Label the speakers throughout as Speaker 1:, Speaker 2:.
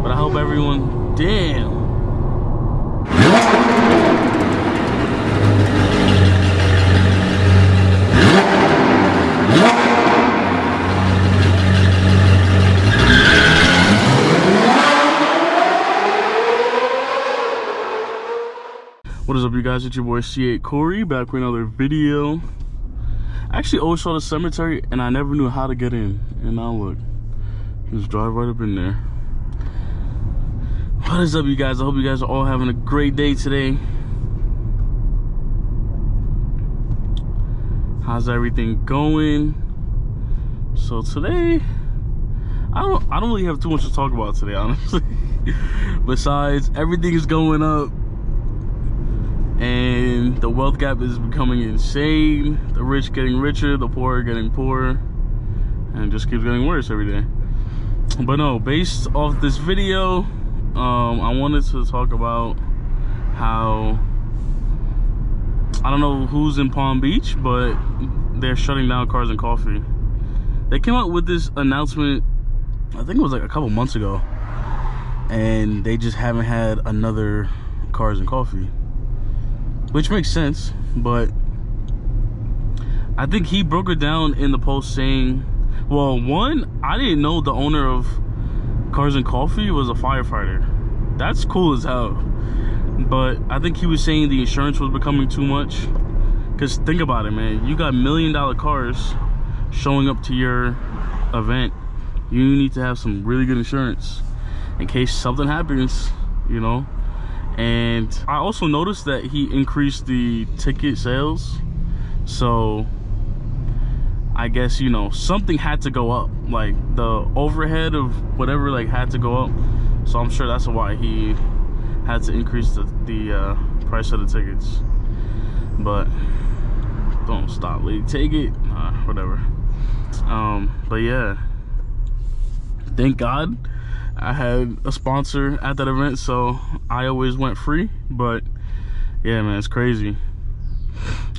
Speaker 1: But I hope everyone, damn. What is up, you guys? It's your boy G80nade Corey, back with another video. I actually always saw the cemetery and I never knew how to get in. And now look, just drive right up in there. What is up, you guys? I hope you guys are all having a great day today. How's everything going? So today, I don't really have too much to talk about today, honestly. Besides, everything is going up. And the wealth gap is becoming insane. The rich getting richer, the poor getting poorer, and it just keeps getting worse every day. But no, based off this video, I wanted to talk about how, I don't know who's in Palm Beach, but they're shutting down Cars and Coffee. They came out with this announcement, I think it was like a couple months ago, and they just haven't had another Cars and Coffee. Which makes sense, but I think he broke it down in the post saying, well, one, I didn't know the owner of Cars and Coffee was a firefighter. That's cool as hell. But I think he was saying the insurance was becoming too much. Because think about it, man. You got $1 million cars showing up to your event. You need to have some really good insurance in case something happens, you know. And I also noticed that he increased the ticket sales, so I guess, you know, something had to go up, like the overhead of whatever like had to go up. So I'm sure that's why he had to increase the price of the tickets. But don't stop, lady, take it, whatever. But yeah, thank God I had a sponsor at that event, so I always went free. But yeah, man, it's crazy.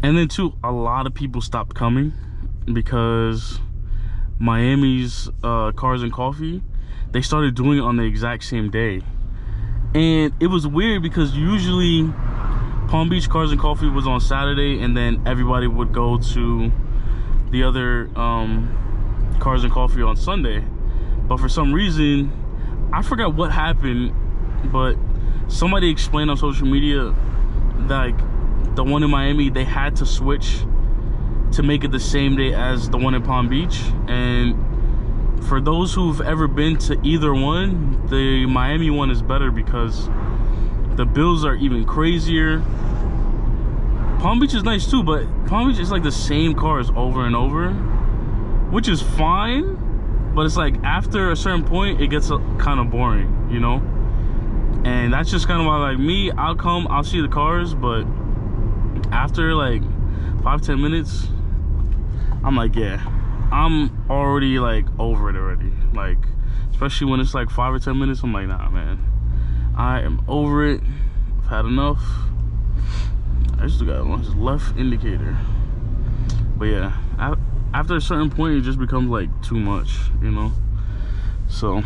Speaker 1: And then too, a lot of people stopped coming because Miami's Cars and Coffee, they started doing it on the exact same day. And it was weird because usually Palm Beach Cars and Coffee was on Saturday, and then everybody would go to the other Cars and Coffee on Sunday. But for some reason, I forgot what happened, but somebody explained on social media that, like, the one in Miami, they had to switch to make it the same day as the one in Palm Beach. And for those who've ever been to either one, the Miami one is better because the bills are even crazier. Palm Beach is nice too, but Palm Beach is like the same cars over and over, which is fine. But it's like after a certain point, it gets kind of boring, you know? And that's just kind of why, like, me, I'll come, I'll see the cars, but after like 5-10 minutes, I'm like, yeah, I'm already like over it already. Like, especially when it's like 5 or 10 minutes, I'm like, nah, man, I am over it. I've had enough. I just got one left indicator. But yeah, after a certain point, it just becomes like too much, you know. So,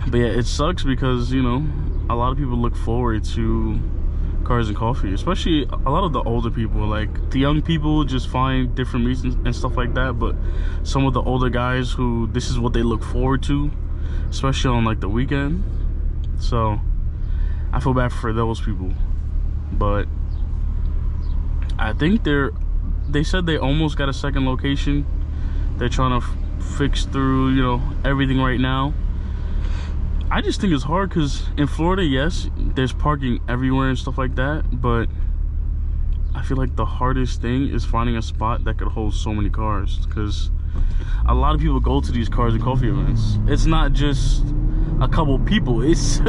Speaker 1: but yeah, it sucks because, you know, a lot of people look forward to Cars and Coffee, especially a lot of the older people. Like, the young people just find different reasons and stuff like that, but some of the older guys who, this is what they look forward to, especially on like the weekend. So I feel bad for those people. But I think they said they almost got a second location. They're trying to fix through, you know, everything right now. I just think it's hard because in Florida, yes, there's parking everywhere and stuff like that, but I feel like the hardest thing is finding a spot that could hold so many cars, because a lot of people go to these Cars and Coffee events. It's not just a couple people, it's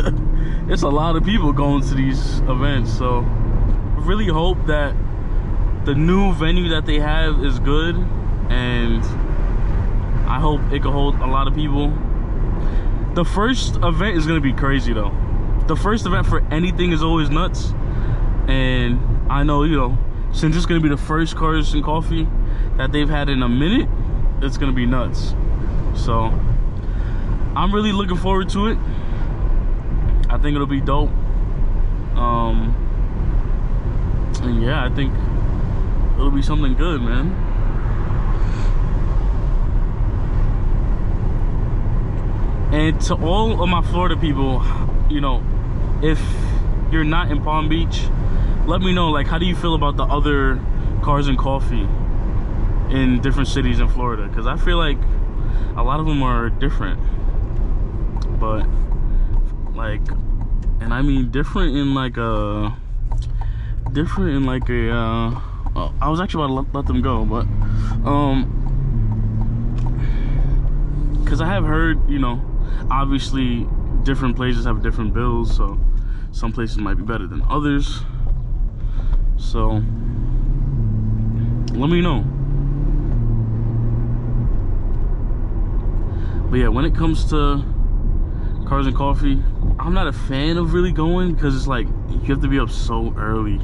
Speaker 1: it's a lot of people going to these events. So I really hope that the new venue that they have is good, and I hope it can hold a lot of people. The first event is gonna be crazy though. The first event for anything is always nuts, and I know, you know, since it's gonna be the first Cars and Coffee that they've had in a minute, it's gonna be nuts. So I'm really looking forward to it. I think it'll be dope. And yeah, I think it'll be something good, man. And to all of my Florida people, you know, if you're not in Palm Beach, let me know, like, how do you feel about the other Cars and Coffee in different cities in Florida? Because I feel like a lot of them are different, but like, and I mean different in like a I was actually about to let them go, but because I have heard, you know, obviously different places have different bills, so some places might be better than others. So let me know. But yeah, when it comes to Cars and Coffee, I'm not a fan of really going, because it's like you have to be up so early.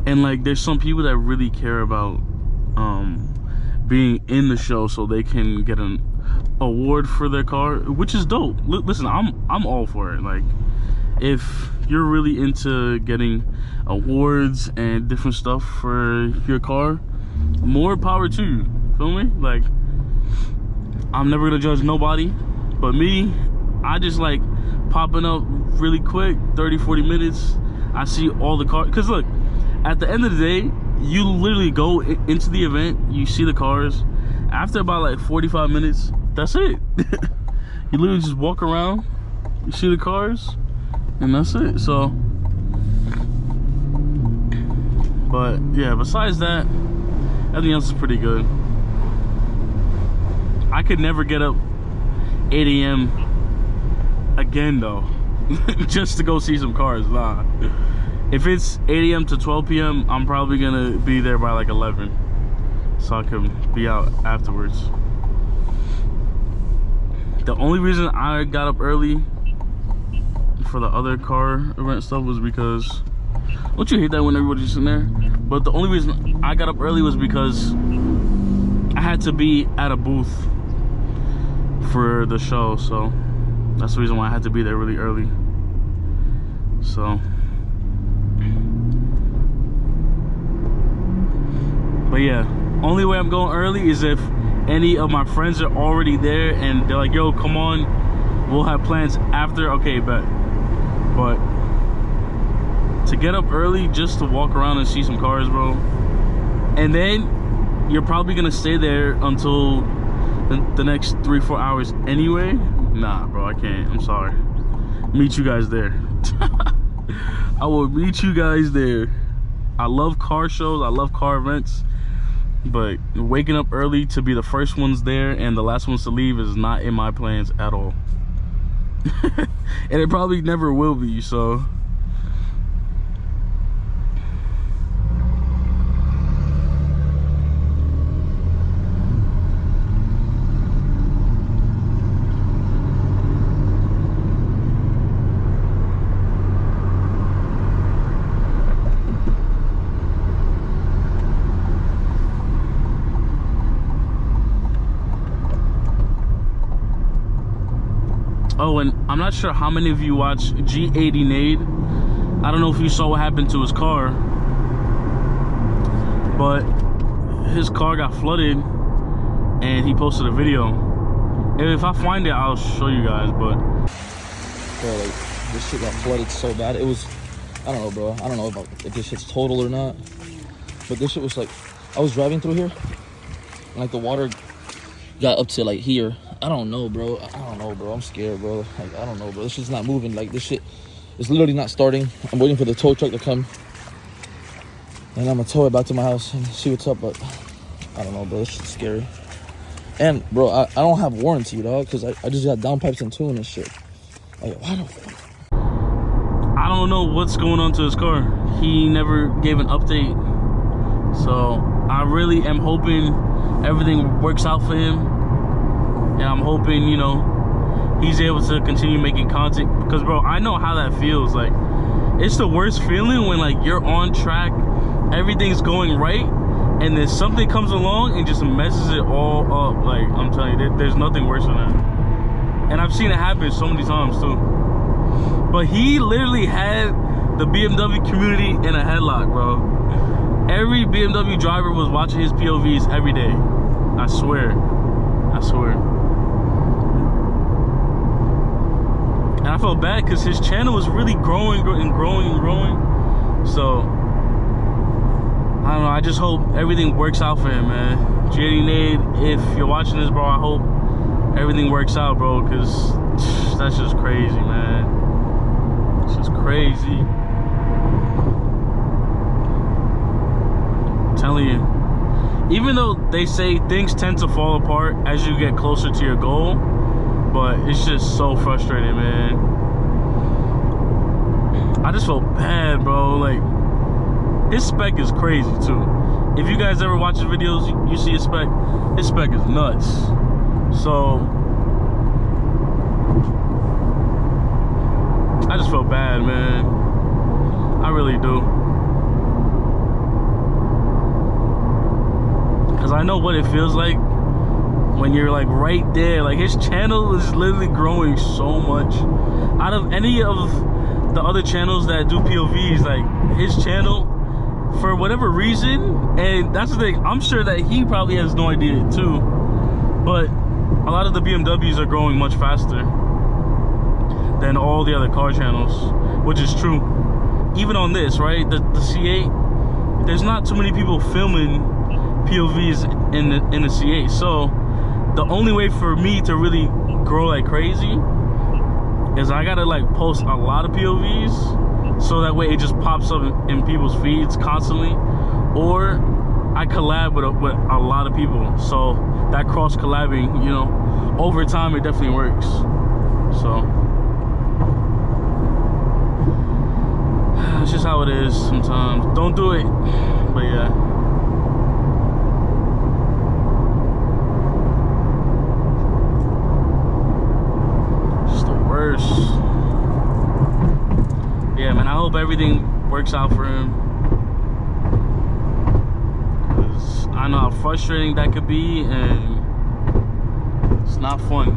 Speaker 1: And like there's some people that really care about being in the show so they can get an award for their car, which is dope. Listen, I'm all for it. Like, if you're really into getting awards and different stuff for your car, more power to you. Feel me? Like, I'm never gonna judge nobody, but me, I just like popping up really quick, 30-40 minutes. I see all the cars, because look, at the end of the day, you literally go into the event, you see the cars. After about like 45 minutes, that's it. You literally just walk around, you see the cars, and that's it. So, but yeah, besides that, everything else is pretty good. I could never get up 8 a.m. again though, just to go see some cars. Nah. If it's 8 a.m. to 12 p.m., I'm probably gonna be there by like 11, so I can be out afterwards. The only reason I got up early for the other car event stuff was because, don't you hate that when everybody's in there? But the only reason I got up early was because I had to be at a booth for the show, so that's the reason why I had to be there really early. So, but yeah, only way I'm going early is if any of my friends are already there and they're like, yo, come on, we'll have plans after. Okay, bet. But to get up early just to walk around and see some cars, bro, and then you're probably gonna stay there until the next 3-4 hours anyway. Nah, bro, I can't. I'm sorry. Meet you guys there. I will meet you guys there. I love car shows, I love car events, but waking up early to be the first ones there and the last ones to leave is not in my plans at all. And it probably never will be, so. Oh, and I'm not sure how many of you watch G80nade. I don't know if you saw what happened to his car, but his car got flooded and he posted a video. If I find it, I'll show you guys. But
Speaker 2: bro, like, this shit got flooded so bad. It was, I don't know, bro. I don't know if this shit's total or not, but this shit was like, I was driving through here and like the water got up to like here. I don't know, bro. I don't know, bro. I'm scared, bro. Like, I don't know, bro. This shit's not moving. Like, this shit is literally not starting. I'm waiting for the tow truck to come, and I'm gonna tow it back to my house and see what's up. But I don't know, bro. This shit's scary. And, bro, I don't have warranty, dog, because I just got downpipes and tune and shit. Like, why the fuck?
Speaker 1: I don't know what's going on to his car. He never gave an update. So I really am hoping everything works out for him. And I'm hoping, you know, he's able to continue making content. Because, bro, I know how that feels. Like, it's the worst feeling when, like, you're on track, everything's going right, and then something comes along and just messes it all up. Like, I'm telling you, there's nothing worse than that. And I've seen it happen so many times too. But he literally had the BMW community in a headlock, bro. Every BMW driver was watching his POVs every day. I swear. I swear. And I felt bad because his channel was really growing and growing and growing. So, I don't know. I just hope everything works out for him, man. G80nade, if you're watching this, bro, I hope everything works out, bro, because that's just crazy, man. It's just crazy. I'm telling you. Even though they say things tend to fall apart as you get closer to your goal, but it's just so frustrating, man. I just felt bad, bro. Like, his spec is crazy too. If you guys ever watch his videos, you see his spec is nuts. So I just felt bad, man. I really do. Cause I know what it feels like when you're like right there. Like, his channel is literally growing so much. Out of any of the other channels that do POVs, like, his channel, for whatever reason, and that's the thing, I'm sure that he probably has no idea too, but a lot of the BMWs are growing much faster than all the other car channels, which is true. Even on this, right, the C8, there's not too many people filming POVs in the C8, so the only way for me to really grow like crazy is I gotta like post a lot of POVs, so that way it just pops up in people's feeds constantly, or I collab with a lot of people, so that cross collabing, you know, over time it definitely works. So it's just how it is sometimes. Don't do it, but yeah. Just the worst. Yeah, man, I hope everything works out for him. Cause I know how frustrating that could be, and it's not fun.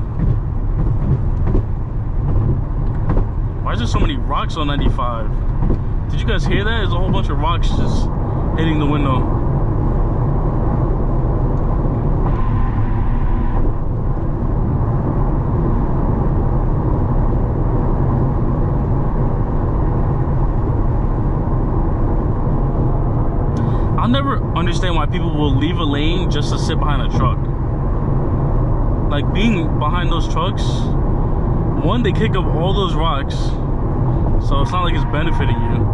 Speaker 1: Why is there so many rocks on 95? Did you guys hear that? There's a whole bunch of rocks just hitting the window. I'll never understand why people will leave a lane just to sit behind a truck. Like, being behind those trucks, one, they kick up all those rocks, so it's not like it's benefiting you.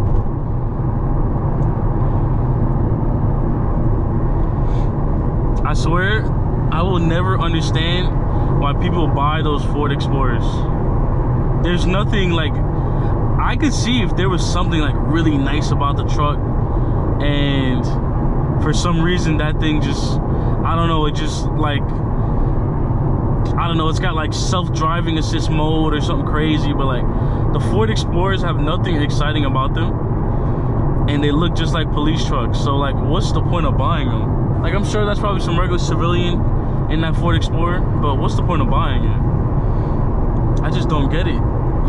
Speaker 1: I swear, I will never understand why people buy those Ford Explorers. There's nothing like, I could see if there was something like really nice about the truck, and for some reason that thing just, I don't know, it just like, I don't know, it's got like self-driving assist mode or something crazy, but like the Ford Explorers have nothing exciting about them, and they look just like police trucks. So like, what's the point of buying them? Like, I'm sure that's probably some regular civilian in that Ford Explorer, but what's the point of buying it? I just don't get it.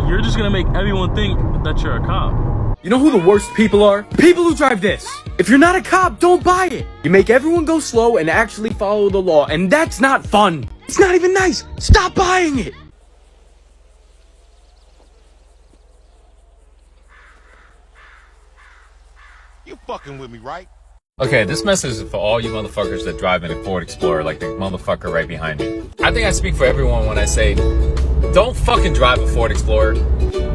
Speaker 1: You're just gonna make everyone think that you're a cop.
Speaker 3: You know who the worst people are? People who drive this. If you're not a cop, don't buy it. You make everyone go slow and actually follow the law, and that's not fun. It's not even nice. Stop buying it.
Speaker 4: You fucking with me, right?
Speaker 5: Okay, this message is for all you motherfuckers that drive in a Ford Explorer like the motherfucker right behind me. I think I speak for everyone when I say, don't fucking drive a Ford Explorer.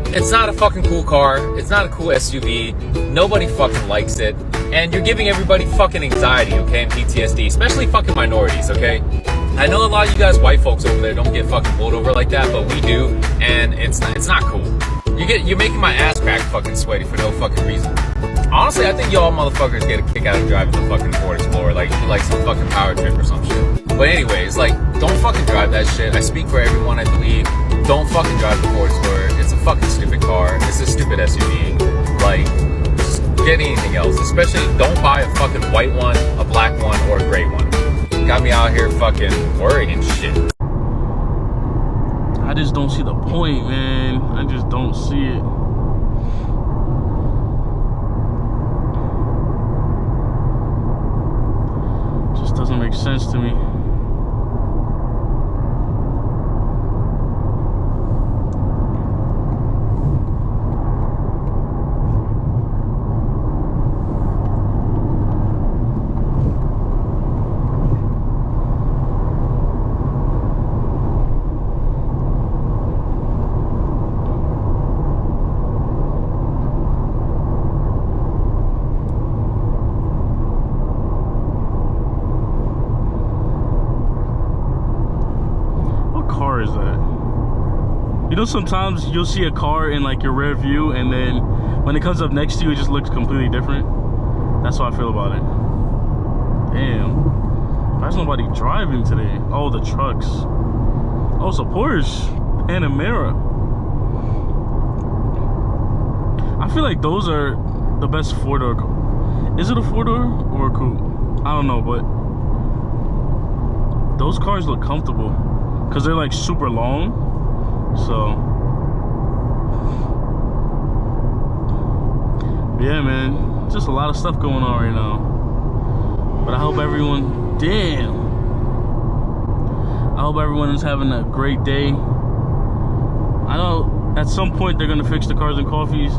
Speaker 5: It's not a fucking cool car. It's not a cool SUV. Nobody fucking likes it. And you're giving everybody fucking anxiety, okay, and PTSD, especially fucking minorities, okay? I know a lot of you guys white folks over there don't get fucking pulled over like that, but we do, and it's not cool. You're making my ass crack fucking sweaty for no fucking reason. Honestly, I think y'all motherfuckers get a kick out of driving the fucking Ford Explorer, like some fucking power trip or some shit. But anyways, like, don't fucking drive that shit. I speak for everyone, I believe. Don't fucking drive the Ford Explorer. It's a fucking stupid car. It's a stupid SUV. Like, just get anything else. Especially don't buy a fucking white one, a black one, or a gray one. Got me out here fucking worrying and shit.
Speaker 1: I just don't see the point, man. I just don't see it. Just doesn't make sense to me. Car is that? You know, sometimes you'll see a car in like your rear view, and then when it comes up next to you, it just looks completely different. That's how I feel about it. Damn, why's nobody driving today? Oh, the trucks. Oh, it's a Porsche Panamera. I feel like those are the best four-door. Is it a four-door or a coupe? I don't know, but those cars look comfortable. Because they're like super long, so yeah, man, just a lot of stuff going on right now. But I hope everyone, I hope everyone is having a great day. I know at some point they're gonna fix the Cars and Coffees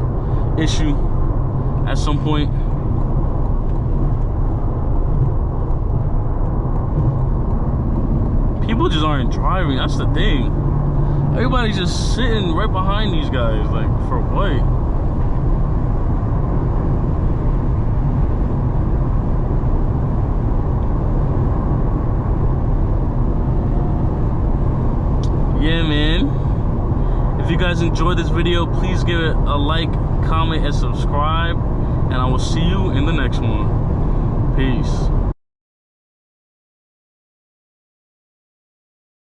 Speaker 1: issue. At some point. People just aren't driving, that's the thing. Everybody's just sitting right behind these guys, like, for what? Yeah, man. If you guys enjoyed this video, please give it a like, comment, and subscribe. And I will see you in the next one. Peace.